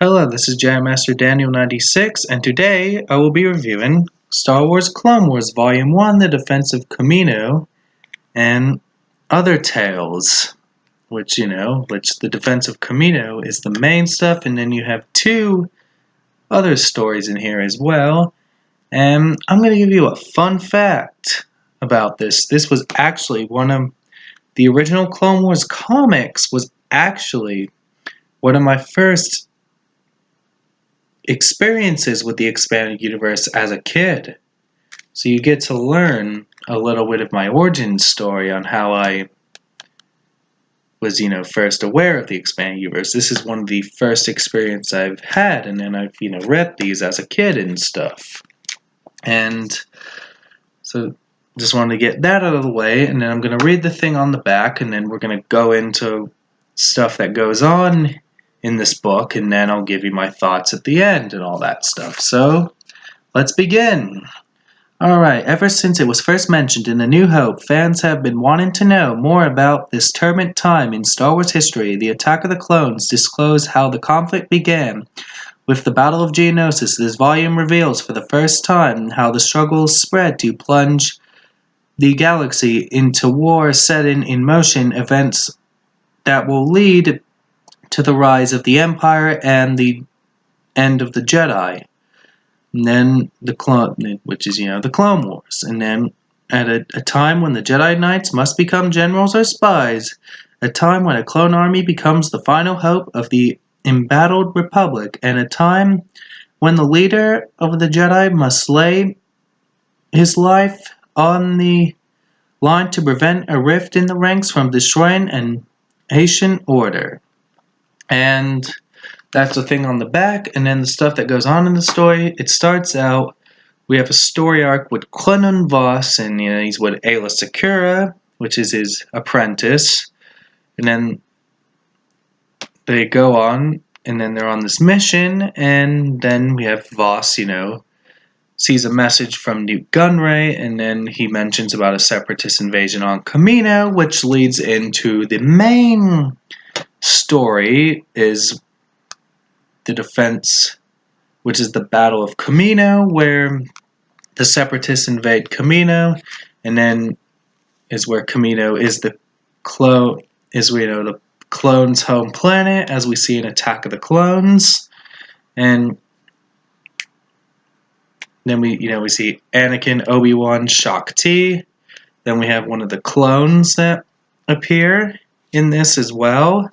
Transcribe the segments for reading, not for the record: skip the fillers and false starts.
Hello, this is Jam Master Daniel 96, and today I will be reviewing Star Wars Clone Wars Volume 1, The Defence of Kamino, and other tales, which the Defence of Kamino is the main stuff, and then you have two other stories in here as well. And I'm going to give you a fun fact about this. This was actually one of the original Clone Wars comics, was actually one of my first experiences with the expanded universe as a kid. So you get to learn a little bit of my origin story on how I was, first aware of the expanded universe. This is one of the first experiences I've had, and then I've, read these as a kid and stuff. And so just wanted to get that out of the way, and then I'm going to read the thing on the back, and then we're going to go into stuff that goes on in this book, and then I'll give you my thoughts at the end and all that stuff. So, let's begin. Alright, ever since it was first mentioned in A New Hope, fans have been wanting to know more about this turbulent time in Star Wars history. The Attack of the Clones disclosed how the conflict began. With the Battle of Geonosis, this volume reveals for the first time how the struggle spread to plunge the galaxy into war, setting in motion events that will lead to the rise of the Empire and the end of the Jedi. And then the Clone Wars. And then at a time when the Jedi Knights must become generals or spies, a time when a clone army becomes the final hope of the embattled Republic, and a time when the leader of the Jedi must lay his life on the line to prevent a rift in the ranks from destroying an ancient order. And that's the thing on the back, and then the stuff that goes on in the story. It starts out, we have a story arc with Clennon Voss, and he's with Ayla Secura, which is his apprentice. And then they go on, and then they're on this mission, and then we have Voss, sees a message from Newt Gunray, and then he mentions about a separatist invasion on Kamino, which leads into the main story is the defense, which is the Battle of Kamino, where the separatists invade Kamino, and then is where Kamino is the clones' home planet, as we see in Attack of the Clones. And then we see Anakin, Obi-Wan, Shaak-Ti. Then we have one of the clones that appear in this as well.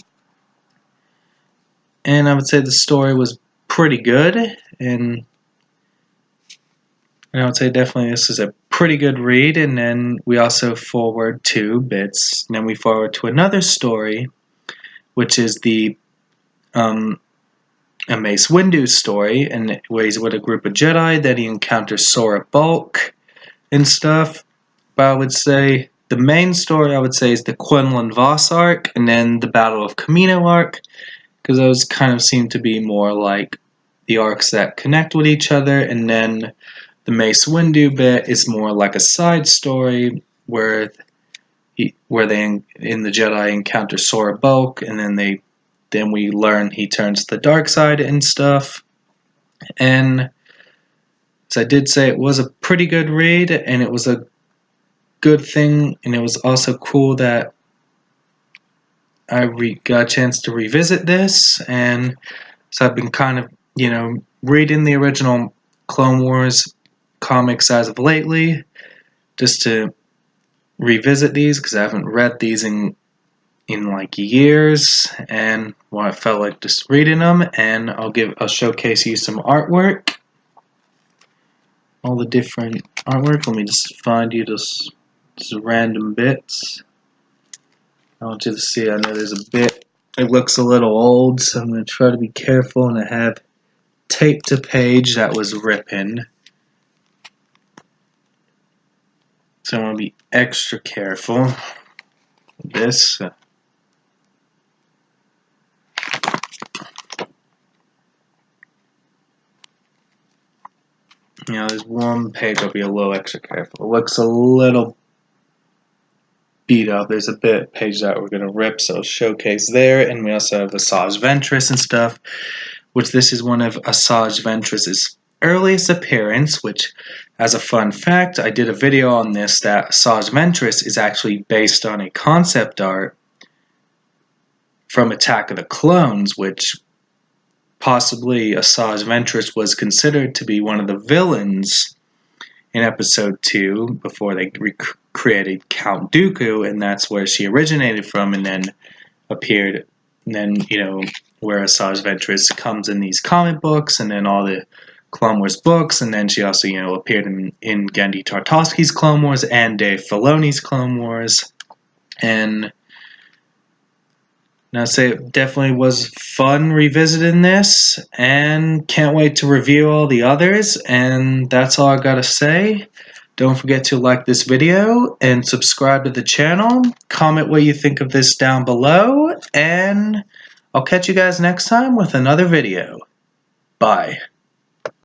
And I would say the story was pretty good, and I would say definitely this is a pretty good read. And then we also forward 2 bits, and then we forward to another story, which is the a Mace Windu story, and where he's with a group of Jedi, then he encounters Sora Bulk and stuff. But I would say the main story, is the Quinlan Voss arc, and then the Battle of Kamino arc, because those kind of seem to be more like the arcs that connect with each other. And then the Mace Windu bit is more like a side story where they in the Jedi encounter Sora Bulk, and then we learn he turns to the dark side and stuff. And as I did say, it was a pretty good read, and it was a good thing, and it was also cool that I got a chance to revisit this. And so I've been kind of, reading the original Clone Wars comics as of lately, just to revisit these, because I haven't read these in like years, and I felt like just reading them. And I'll showcase you some artwork, all the different artwork. Let me just find you just random bits. I want you to see. I know there's a bit, it looks a little old, so I'm going to try to be careful, and I have tape to page that was ripping, so I want to be extra careful with this. There's one page I'll be a little extra careful. It looks a little beat up. There's a page that we're going to rip, so I'll showcase there. And we also have Asajj Ventress and stuff. which this is one of Asajj Ventress's earliest appearance, which, as a fun fact, I did a video on this, that Asajj Ventress is actually based on a concept art from Attack of the Clones, which possibly Asajj Ventress was considered to be one of the villains in Episode 2 before they created Count Dooku, and that's where she originated from, and then appeared, and then, where Asajj Ventress comes in these comic books, and then all the Clone Wars books, and then she also, appeared in Genndy Tartakovsky's Clone Wars and Dave Filoni's Clone Wars, and I'd say it definitely was fun revisiting this, and can't wait to review all the others, and that's all I gotta say. Don't forget to like this video and subscribe to the channel. Comment what you think of this down below, and I'll catch you guys next time with another video. Bye.